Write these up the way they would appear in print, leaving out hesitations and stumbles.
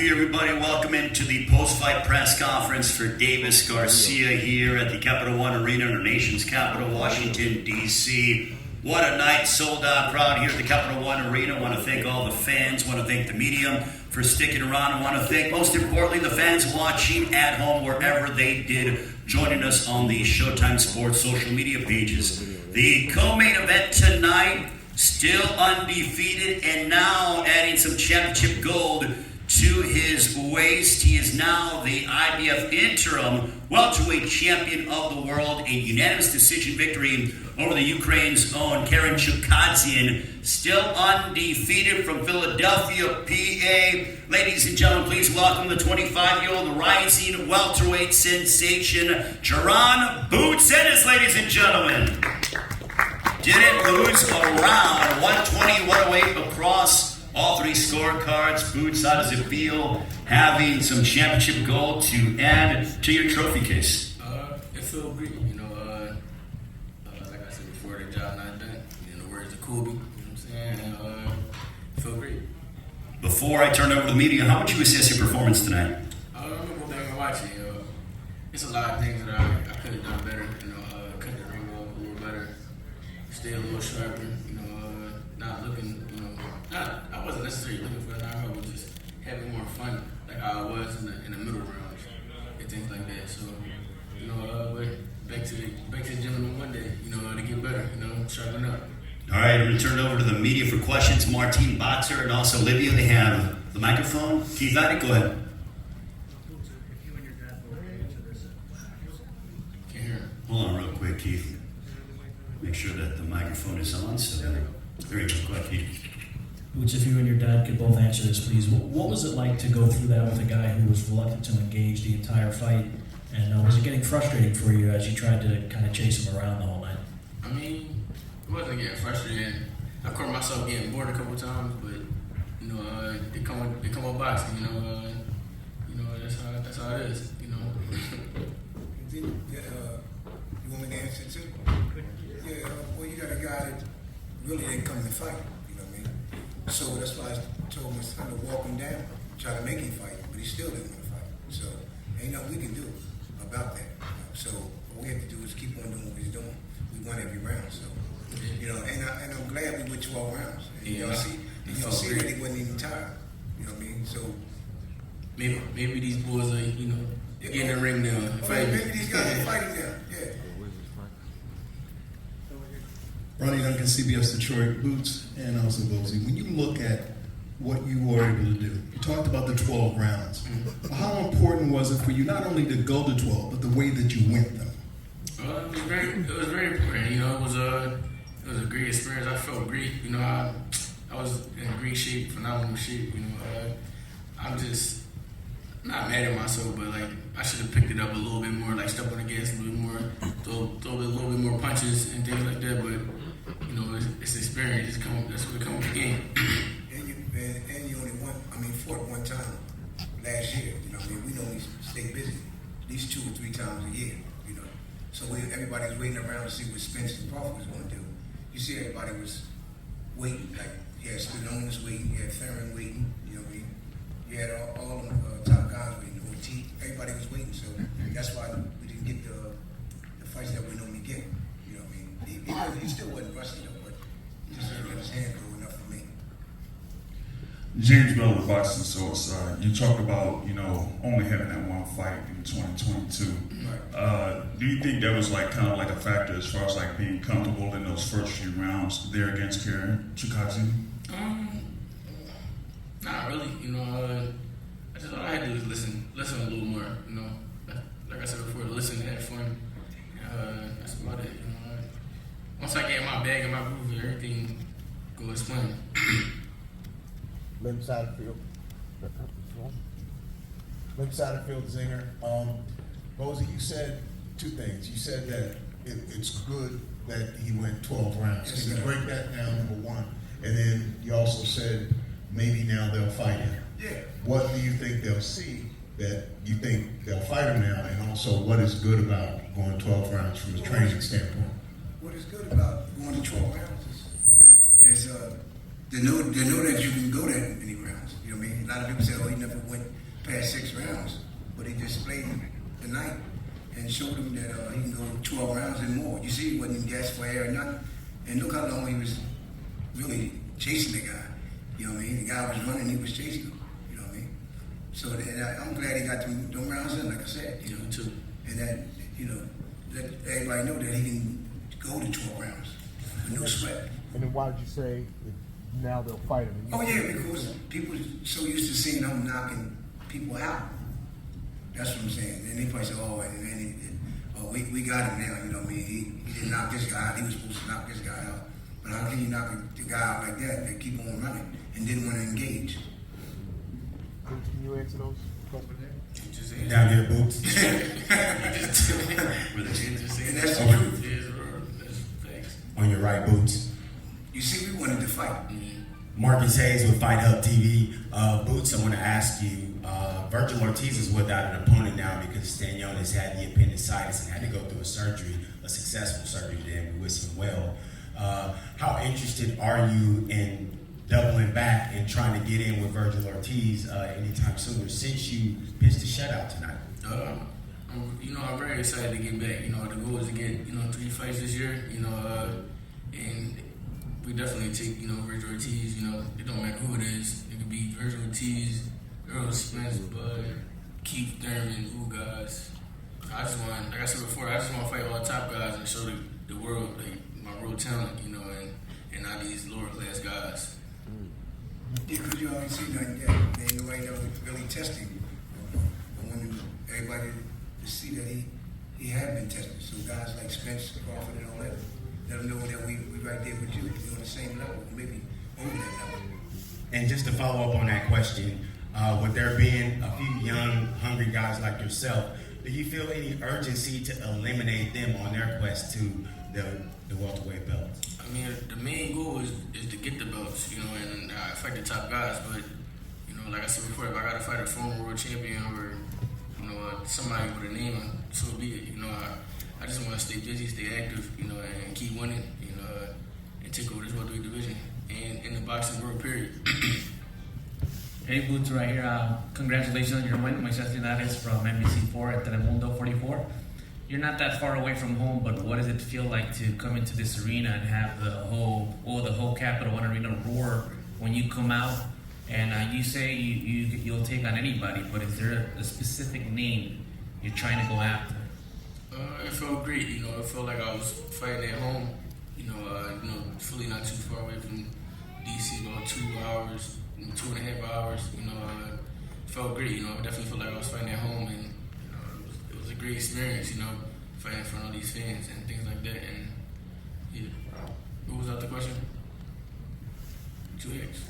you, everybody. Welcome into the post-fight press conference for Davis Garcia here at the Capital One Arena in our nation's capital, Washington, D.C. What a night, sold-out crowd here at the Capital One Arena. I want to thank all the fans. I want to thank the media for sticking around. I want to thank, most importantly, the fans watching at home, wherever they did, joining us on the Showtime Sports social media pages. The co-main event tonight, still undefeated, and now adding some championship gold to his waist. He is now the IBF interim welterweight champion of the world. A unanimous decision victory over the Ukraine's own Chukhadzhian. Still undefeated from Philadelphia, PA. Ladies and gentlemen, please welcome the 25-year-old rising welterweight sensation, Jaron Ennis, ladies and gentlemen. Didn't lose around 120, 108 across all three scorecards. Boots, how does it feel having some championship gold to add to your trophy case? It feels great, like I said before, the job not done. In the words of Kobe, you know what I'm saying? It feels great. Before I turn over to the media, how would you assess your performance tonight? I'm going to go back and watch it. It's a lot of things that I could have done better. Cut the ring off a little better, stay a little sharper. Not looking. I wasn't necessarily looking for a knockout, but just having more fun, like how I was in the middle rounds and things like that. So, but back to the gym on Monday, to get better, sharpen up. All right, I'm going to turn it over to the media for questions. Martine Boxer and also Olivia, they have the microphone. Keith, go ahead. Can't hear him. Hold on real quick, Keith. Make sure that the microphone is on. So, there you go. Go ahead, Keith. Which, if you and your dad could both answer this, please. What was it like to go through that with a guy who was reluctant to engage the entire fight? And was it getting frustrating for you as you tried to kind of chase him around the whole night? I mean, it wasn't getting frustrating. I caught myself getting bored a couple times, but they come with boxing. That's how it is. You want me to answer too? Yeah. Well, you got a guy that really didn't come to fight. So that's why I told my son to walk him down, try to make him fight, but he still didn't want to fight. So ain't nothing we can do about that. So what we have to do is keep on doing what he's doing. We won every round. So and I'm glad we went 12 rounds. And y'all see that he wasn't even tired. You know what I mean? So maybe these boys are getting in the ring now. Maybe these guys are fighting now. Yeah. Ronnie Duncan, CBS Detroit, Boots, and also Bozy. When you look at what you were able to do, you talked about the 12 rounds. Mm-hmm. How important was it for you not only to go to 12, but the way that you went them? It was very important. It was a great experience. I felt great. I was in great shape, phenomenal shape. I'm just not mad at myself, but I should have picked it up a little bit more, step on the gas a little bit more, throw a little bit more punches and things like that. But it's experience. That's what comes with the game. And you only fought one time last year. We normally stay busy at least 2 or 3 times a year. So everybody's waiting around to see what Spence and Crawford was going to do. You see, everybody was waiting. You had Spinoza waiting, you had Theron waiting. You had all the top guys waiting. Ortiz, everybody was waiting. So that's why we didn't get the fights that we normally get. He still wasn't rushing though, but he just didn't have his hand go enough for me. James Miller with Boxing Source. You talked about only having that one fight in 2022. Right. Do you think that was kind of a factor as far as being comfortable in those first few rounds there against Chukhadzhian? Not really. I just all I had to do is listen a little more. Like I said before, listen and have fun. That's about it. Once I get in my bag and my groove, everything goes fine. Limb side of field. Limb side of field zinger. Bozy, you said 2 things. You said that it's good that he went 12 rounds. Yes, Can you break that down, number one? And then you also said maybe now they'll fight him. Yeah. What do you think they'll see that you think they'll fight him now? And also, what is good about going 12 rounds from a training standpoint? What is good about going to 12 rounds is they know that you can go that many rounds. You know what I mean? A lot of people say, oh, he never went past 6 rounds, but he just played the night and showed him that he can go 12 rounds and more. You see, he wasn't gassed for air or nothing. And look how long he was really chasing the guy. You know what I mean? The guy was running, he was chasing him. You know what I mean? So I'm glad he got them rounds in, like I said. You know, too. And that, you know, let everybody know that he can go to 12 rounds with no sweat. And then why did you say now they'll fight him? Oh yeah, because people so used to seeing him knocking people out. That's what I'm saying. And they probably say, oh, and then we got him now. You know what I mean? He didn't knock this guy out. He was supposed to knock this guy out. But how can you knock the guy out like that? They keep on running and didn't want to engage. Can you answer those questions? Down here, Boots. And that's the truth. On your right, Boots. You see, we wanted to fight. Marcus Hayes with Fight Hub TV. Boots, I want to ask you, Virgil Ortiz is without an opponent now because Stanionis had the appendicitis and had to go through a surgery, a successful surgery today. We wish him well. How interested are you in doubling back and trying to get in with Virgil Ortiz anytime sooner since you pitched a shutout tonight? I'm very excited to get back. The goal is to get 3 fights this year. And we definitely take Virgil Ortiz. It don't matter who it is. It could be Virgil Ortiz, Earl Spence, Bud, Keith Thurman, guys. I just want, like I said before, I just want to fight all the top guys and show the world my real talent. And not these lower class guys. Yeah, because you always see that ain't nobody ever really testing. I want everybody to see that he had been tested. So guys like Spence, Crawford, and all that, let them know that we right there with you. We're on the same level, maybe over that level. And just to follow up on that question, with there being a few young, hungry guys like yourself, do you feel any urgency to eliminate them on their quest to the welterweight belts? I mean, the main goal is to get the belts, and fight the top guys. But, like I said before, if I got to fight a former world champion or, somebody with a name, so be it. I just want to stay busy, stay active, and keep winning, and take over this welterweight division and in the boxing world, period. Hey, Boots, right here. Congratulations on your win. Moises Linares from NBC4 at Telemundo 44. You're not that far away from home, but what does it feel like to come into this arena and have the whole Capital One Arena roar when you come out? And you say you'll take on anybody, but is there a specific name you're trying to go after? It felt great. It felt like I was fighting at home. Fully not too far away from DC, about 2 hours, 2.5 hours. It felt great. I definitely felt like I was fighting at home, and it was a great experience. Fighting in front of all these fans and things like that. And yeah, what was that the question? 2X.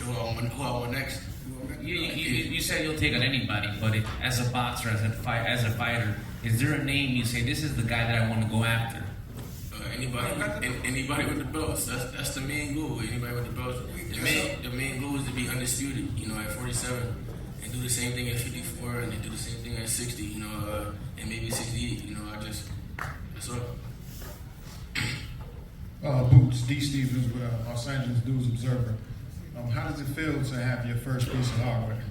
Who I want next? You said you'll take on anybody, but as a boxer, as a fighter, is there a name you say this is the guy that I want to go after? Anybody with the belts. That's the main goal. Anybody with the belts. The main goal is to be undisputed. At 47, and do the same thing at 54, and then do the same thing at 60. And maybe 68. That's all. Boots, D. Stevens with Los Angeles News Observer. How does it feel to have your first piece of hardware?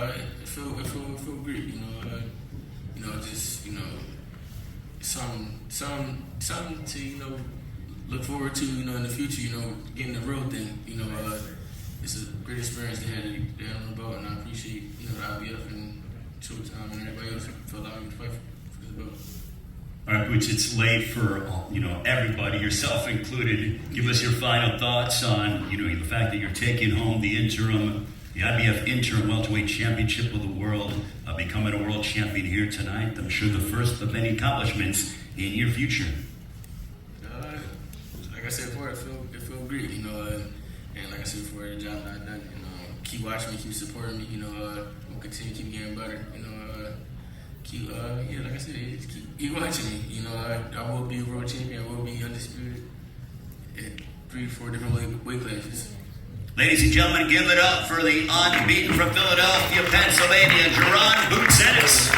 It feel great. Something to look forward to. In the future. Getting the real thing. It's a great experience to have it on the belt, and I appreciate the IBF and Showtime and everybody else for allowing me to fight for this belt. All right, Boots, it's late for everybody, yourself included. Give us your final thoughts on the fact that you're taking home the IBF interim welterweight championship of the world, becoming a world champion here tonight. I'm sure the first of many accomplishments in your future. Like I said before, it feel great, and like I said before, the job not done. Keep watching me, keep supporting me. We'll continue to keep getting better. Like I said, just keep watching me. I will be a world champion. I will be undisputed at 3-4 different weight classes. Ladies and gentlemen, give it up for the unbeaten from Philadelphia, Pennsylvania, Jaron Boots Ennis.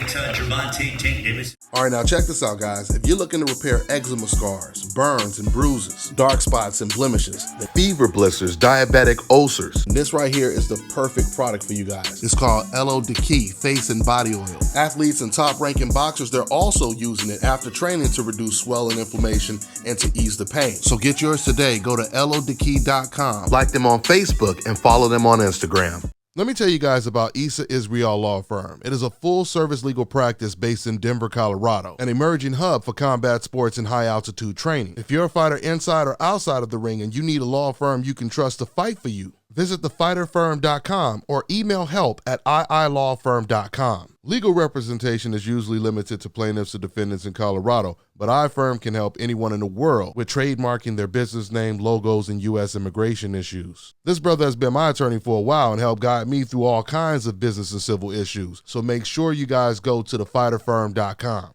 Gervonta Tank Davis. All right, now check this out, guys. If you're looking to repair eczema scars, burns and bruises, dark spots and blemishes, fever blisters, diabetic ulcers, this right here is the perfect product for you guys. It's called Elo Diki Face and Body Oil. Athletes and top-ranking boxers, they're also using it after training to reduce swelling, inflammation, and to ease the pain. So get yours today. Go to elodiki.com, like them on Facebook, and follow them on Instagram. Let me tell you guys about Issa Israel Law Firm. It is a full-service legal practice based in Denver, Colorado, an emerging hub for combat sports and high-altitude training. If you're a fighter inside or outside of the ring and you need a law firm you can trust to fight for you, visit thefighterfirm.com or email help@iilawfirm.com. Legal representation is usually limited to plaintiffs or defendants in Colorado, but iFirm can help anyone in the world with trademarking their business name, logos, and U.S. immigration issues. This brother has been my attorney for a while and helped guide me through all kinds of business and civil issues, so make sure you guys go to thefighterfirm.com.